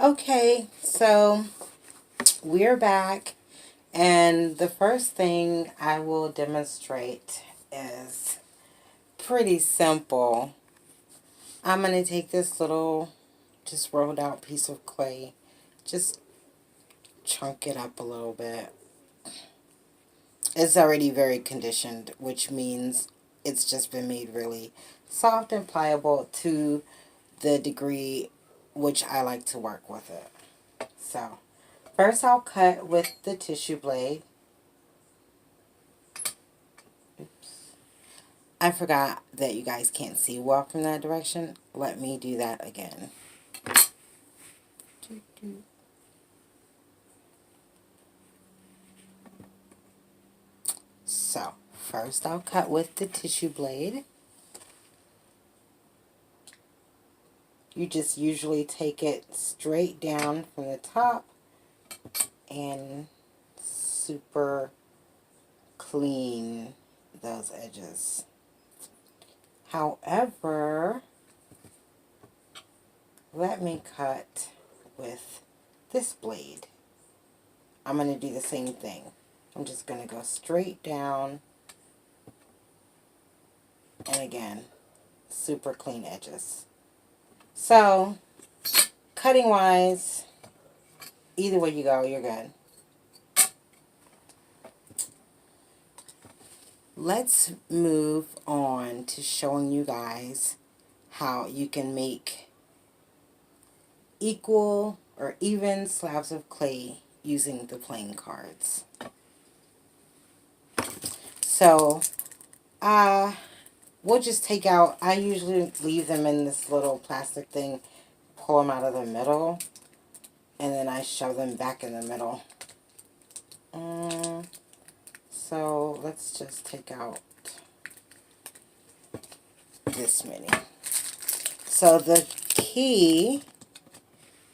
Okay, so we're back, and the first thing I will demonstrate is pretty simple. I'm going to take this little, just rolled out piece of clay, just chunk it up a little bit. It's already very conditioned, which means it's just been made really soft and pliable to the degree which I like to work with it. So, first I'll cut with the tissue blade. I forgot that you guys can't see well from that direction. Let me do that again. So, first I'll cut with the tissue blade. You just usually take it straight down from the top and super clean those edges. However, let me cut with this blade. I'm going to do the same thing. I'm just going to go straight down, and again, super clean edges. So, cutting wise, either way you go, you're good. Let's move on to showing you guys how you can make equal or even slabs of clay using the playing cards. So, we'll just take out, I usually leave them in this little plastic thing, pull them out of the middle, and then I shove them back in the middle. So let's just take out this many. So the key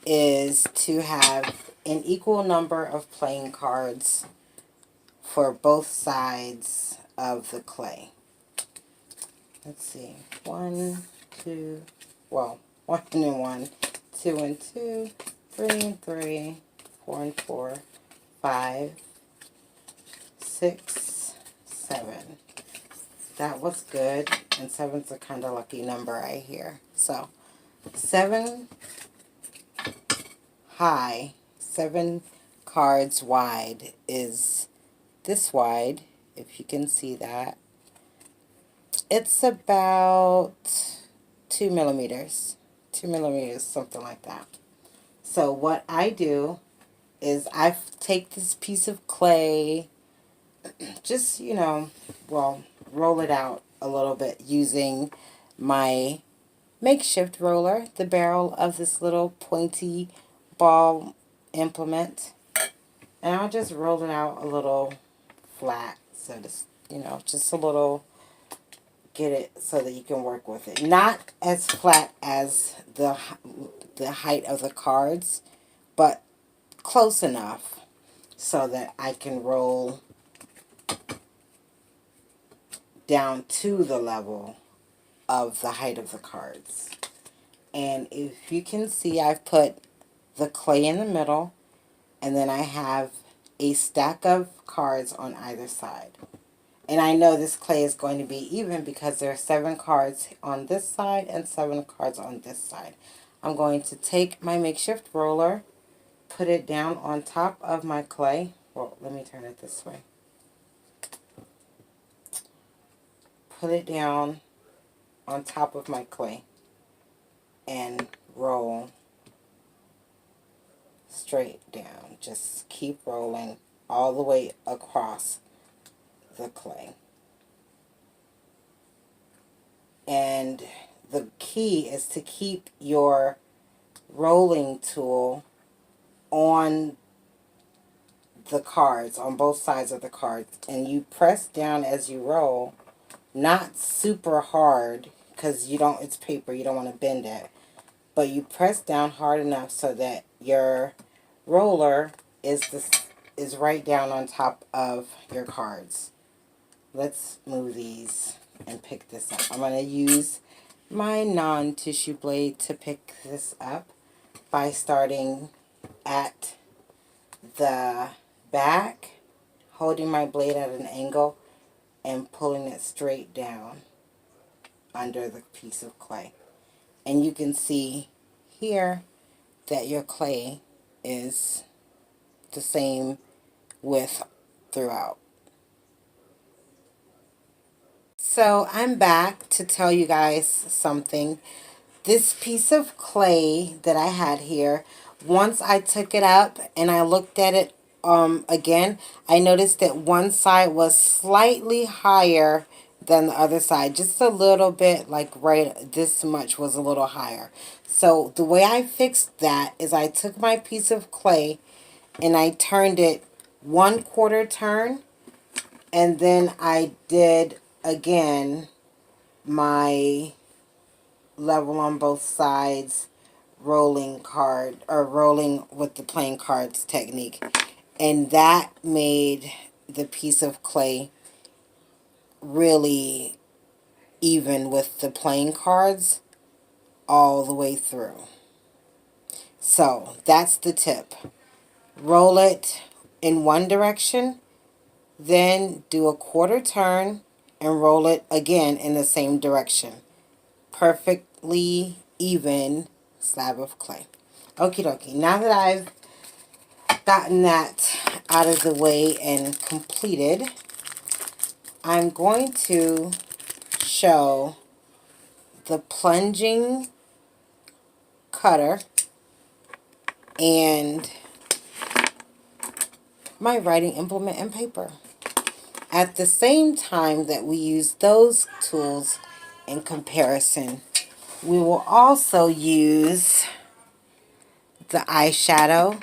is to have an equal number of playing cards for both sides of the clay. Let's see. 1, 2, well, 1 and 1, 2 and 2, 3 and 3, 4 and 4, 5, 6, 7. That was good, and 7's a kind of lucky number I hear. So, 7 high, 7 cards wide is this wide, if you can see that. It's about 2 millimeters. 2 millimeters, something like that. So what I do is I take this piece of clay, just, well, roll it out a little bit using my makeshift roller, the barrel of this little pointy ball implement. And I'll just roll it out a little flat, so just, just a little, get it so that you can work with it. Not as flat as the height of the cards, but close enough so that I can roll down to the level of the height of the cards. And if you can see, I've put the clay in the middle, and then I have a stack of cards on either side. And I know this clay is going to be even because there are 7 cards on this side and 7 cards on this side. I'm going to take my makeshift roller, put it down on top of my clay. Well, let me turn it this way. Put it down on top of my clay and roll straight down. Just keep rolling all the way across the clay. And the key is to keep your rolling tool on the cards, on both sides of the cards, and you press down as you roll, not super hard because it's paper, you don't want to bend it, but you press down hard enough so that your roller is right down on top of your cards. Let's move these and pick this up. I'm going to use my non-tissue blade to pick this up. by starting at the back, holding my blade at an angle, and pulling it straight down under the piece of clay. And you can see here that your clay is the same width throughout. So I'm back to tell you guys something. This piece of clay that I had here, once I took it up and I looked at it again, I noticed that one side was slightly higher than the other side. Just a little bit, like right this much was a little higher. So the way I fixed that is I took my piece of clay and I turned it 1/4 turn, and then I did again my level on both sides rolling card, or rolling with the playing cards technique, and that made the piece of clay really even with the playing cards all the way through. So that's the tip. Roll it in one direction, then do a 1/4 turn and roll it again in the same direction. Perfectly even slab of clay. Okie dokie. Now that I've gotten that out of the way and completed, I'm going to show the plunging cutter and my writing implement and paper. At the same time that we use those tools in comparison, we will also use the eyeshadow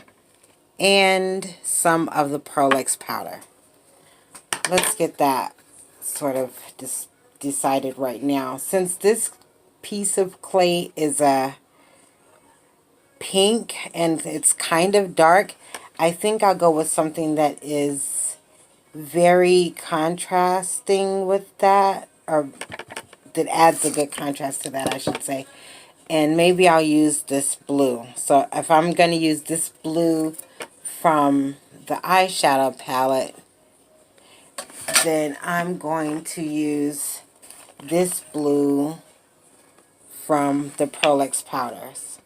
and some of the Pearl X powder. Let's get that sort of decided right now. Since this piece of clay is a pink and it's kind of dark, I think I'll go with something that is very contrasting with that, or that adds a good contrast to that, I should say. And maybe I'll use this blue. So if I'm going to use this blue from the eyeshadow palette, then I'm going to use this blue from the Pearl X powders.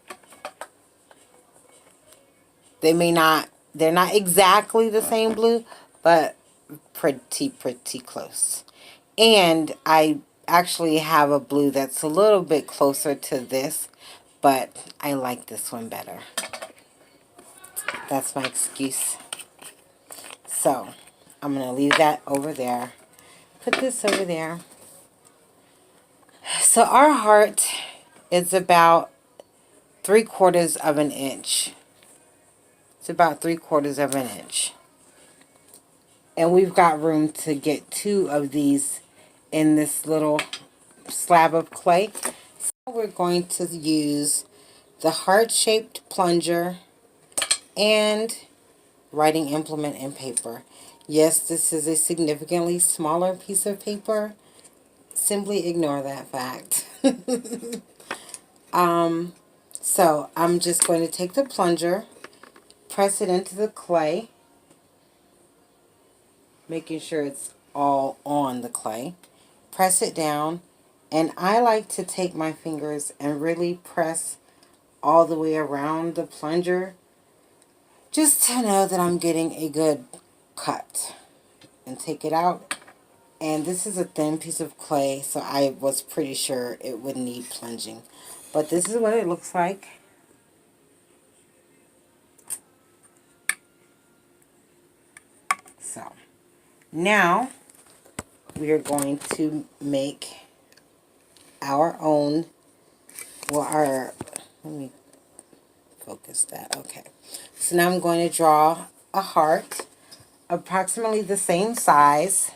They're not exactly the same blue, but pretty close. And I actually have a blue that's a little bit closer to this, but I like this one better. That's my excuse. So I'm going to leave that over there. Put this over there. So our heart is about 3/4 of an inch. It's about 3/4 of an inch. And we've got room to get 2 of these in this little slab of clay. So we're going to use the heart-shaped plunger and writing implement and paper. Yes, this is a significantly smaller piece of paper. Simply ignore that fact. So I'm just going to take the plunger, press it into the clay, making sure it's all on the clay. Press it down, and I like to take my fingers and really press all the way around the plunger just to know that I'm getting a good cut. And take it out. And this is a thin piece of clay, so I was pretty sure it would need plunging. But this is what it looks like. So now we are going to make our own, well, let me focus that. Okay. So now I'm going to draw a heart approximately the same size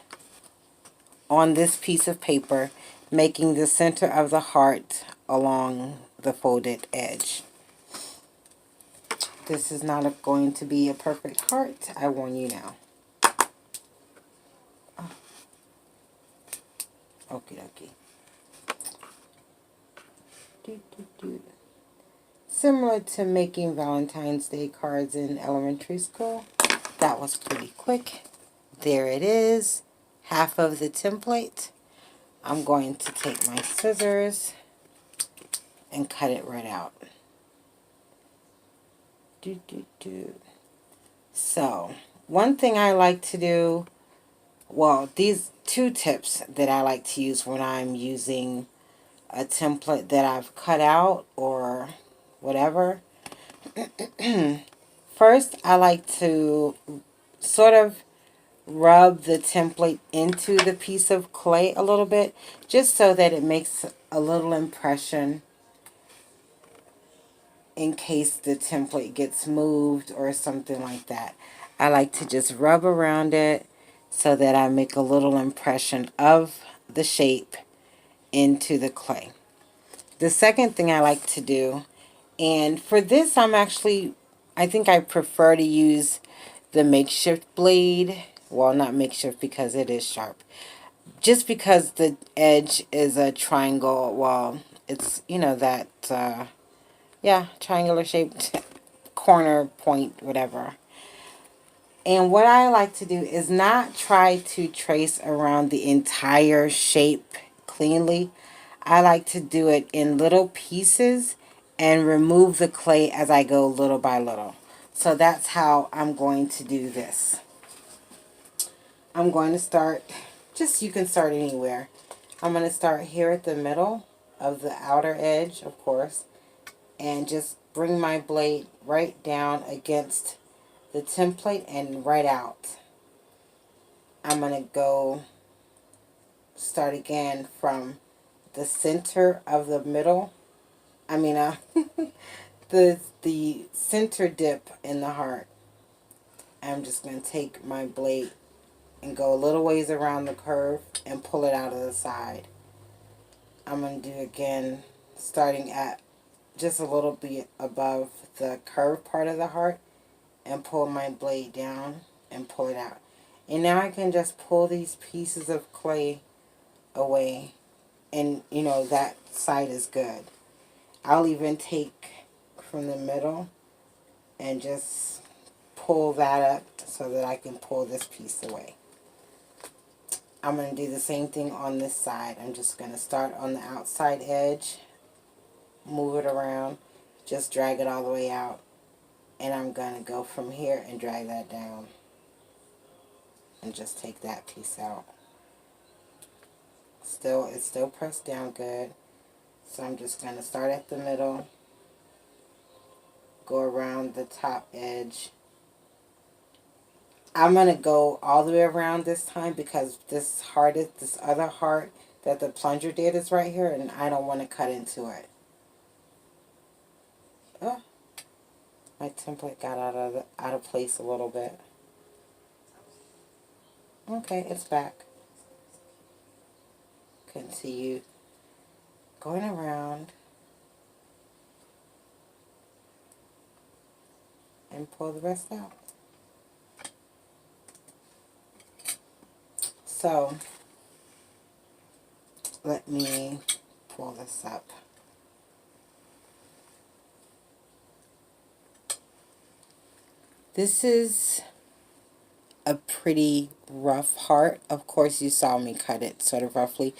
on this piece of paper, making the center of the heart along the folded edge. This is not going to be a perfect heart, I warn you now. Oh. Okie dokie. similar to making Valentine's Day cards in elementary school. That was pretty quick. There it is, half of the template. I'm going to take my scissors and cut it right out. So, one thing I like to do, well, these two tips that I like to use when I'm using a template that I've cut out or whatever. First, I like to sort of rub the template into the piece of clay a little bit, just so that it makes a little impression in case the template gets moved or something like that. I like to just rub around it so that I make a little impression of the shape into the clay. The second thing I like to do, and for this I think I prefer to use the makeshift blade. Well, not makeshift because it is sharp. Just because the edge is a triangle, well, it's, that, yeah, triangular shaped corner point, whatever. And what I like to do is not try to trace around the entire shape cleanly. I like to do it in little pieces and remove the clay as I go little by little. So that's how I'm going to do this. I'm going to start, you can start anywhere. I'm going to start here at the middle of the outer edge, of course, and just bring my blade right down against the template and right out. I'm going to start again from the center of the middle. The center dip in the heart. I'm just going to take my blade and go a little ways around the curve and pull it out of the side. I'm going to do again, starting at just a little bit above the curved part of the heart, and pull my blade down and pull it out. And now I can just pull these pieces of clay away, and that side is good. I'll even take from the middle and just pull that up so that I can pull this piece away. I'm going to do the same thing on this side. I'm just going to start on the outside edge, move it around, just drag it all the way out, and I'm going to go from here and drag that down and just take that piece out. It's still pressed down good, so I'm just going to start at the middle, go around the top edge. I'm going to go all the way around this time because this other heart that the plunger did is right here, and I don't want to cut into it. Oh, my template got out of place a little bit. Okay, it's back. Continue going around and pull the rest out. So, let me pull this up. This is a pretty rough heart. Of course, you saw me cut it sort of roughly,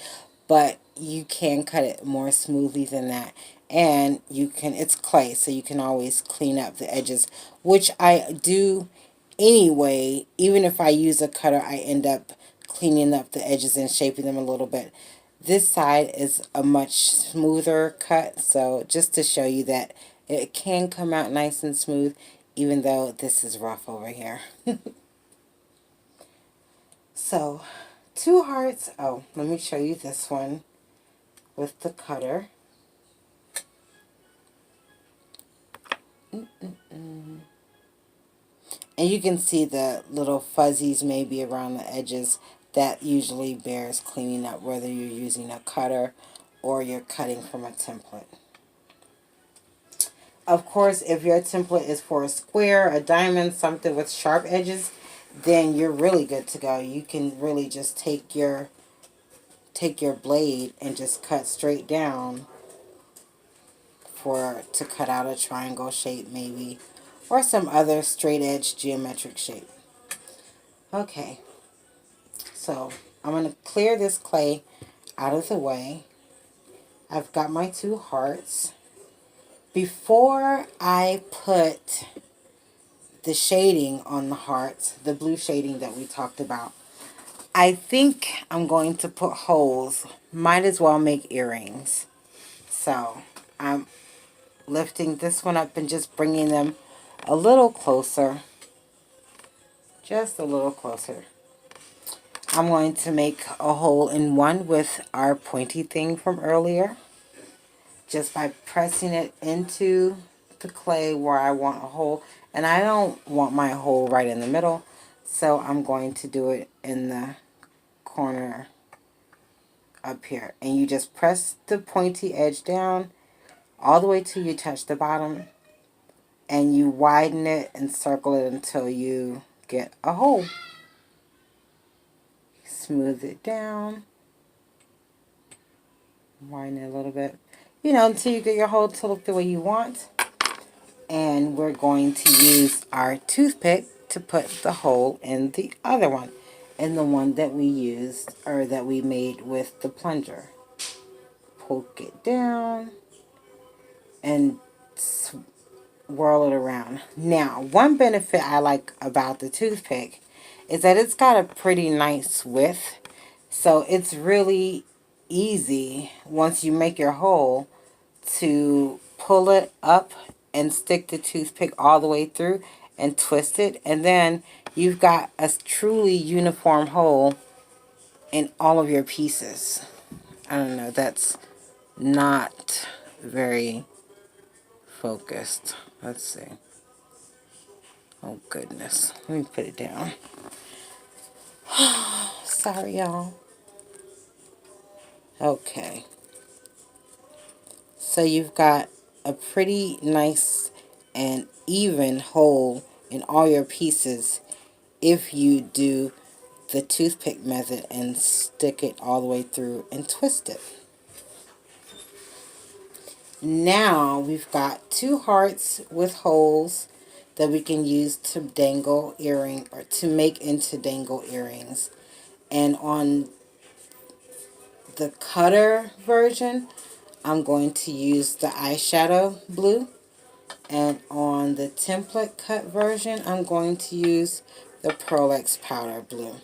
but you can cut it more smoothly than that. And it's clay, so you can always clean up the edges, which I do anyway. Even if I use a cutter, I end up cleaning up the edges and shaping them a little bit. This side is a much smoother cut, so just to show you that it can come out nice and smooth, even though this is rough over here. So, 2 hearts. Oh, let me show you this one with the cutter. And you can see the little fuzzies maybe around the edges. That usually bears cleaning up, whether you're using a cutter or you're cutting from a template. Of course, if your template is for a square, a diamond, something with sharp edges, then you're really good to go. You can really just take your blade and just cut straight down to cut out a triangle shape maybe, or some other straight edge geometric shape. Okay, so I'm going to clear this clay out of the way. I've got my 2 hearts. Before I put the shading on the hearts, the blue shading that we talked about, I think I'm going to put holes. Might as well make earrings. So I'm lifting this one up and just bringing them a little closer. Just a little closer. I'm going to make a hole in one with our pointy thing from earlier, just by pressing it into the clay where I want a hole. And I don't want my hole right in the middle, so I'm going to do it in the corner up here. And you just press the pointy edge down all the way till you touch the bottom, and you widen it and circle it until you get a hole. Smooth it down, widen it a little bit, until you get your hole to look the way you want. And we're going to use our toothpick to put the hole in the other one, in the one that we used, or that we made with the plunger. Poke it down and swirl it around. Now, one benefit I like about the toothpick is that it's got a pretty nice width. So it's really easy, once you make your hole, to pull it up and stick the toothpick all the way through and twist it. And then you've got a truly uniform hole in all of your pieces. I don't know, that's not very focused. Let's see. Oh, goodness. Let me put it down. Sorry, y'all. Okay. So you've got a pretty nice and even hole in all your pieces if you do the toothpick method and stick it all the way through and twist it. Now we've got 2 hearts with holes that we can use to dangle earring, or to make into dangle earrings. And on the cutter version, I'm going to use the eyeshadow blue. And on the template cut version, I'm going to use the Pearl X powder blue.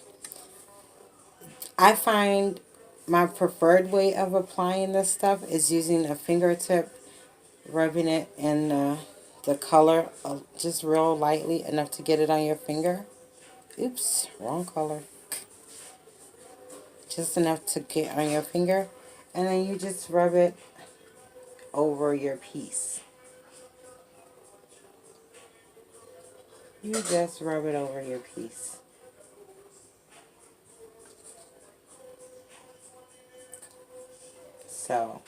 I find my preferred way of applying this stuff is using a fingertip, rubbing it in the color just real lightly, enough to get it on your finger. Oops, wrong color. Just enough to get on your finger, and then you just rub it over your piece. You just rub it over your piece. So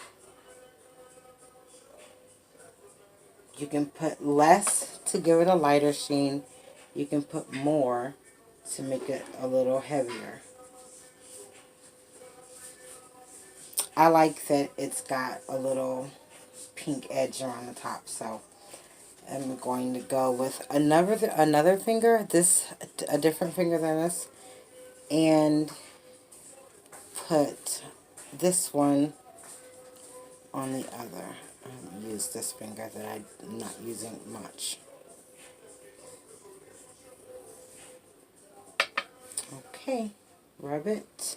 you can put less to give it a lighter sheen. You can put more to make it a little heavier. I like that it's got a little pink edge around the top, so I'm going to go with another finger, a different finger than this, and put this one on the other. Use this finger that I'm not using much. Okay, rub it.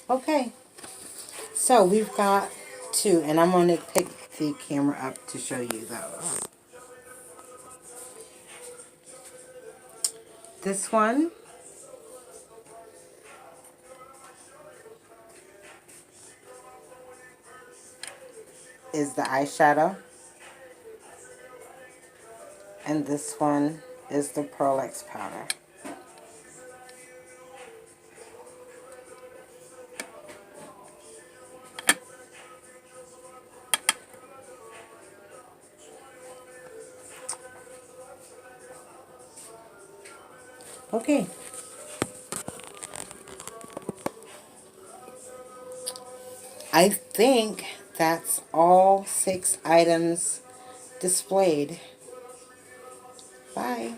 Okay, so we've got 2, and I'm going to pick the camera up to show you those. This one is the eyeshadow, and this one is the Pearl X powder. Okay. I think that's all 6 items displayed. Bye.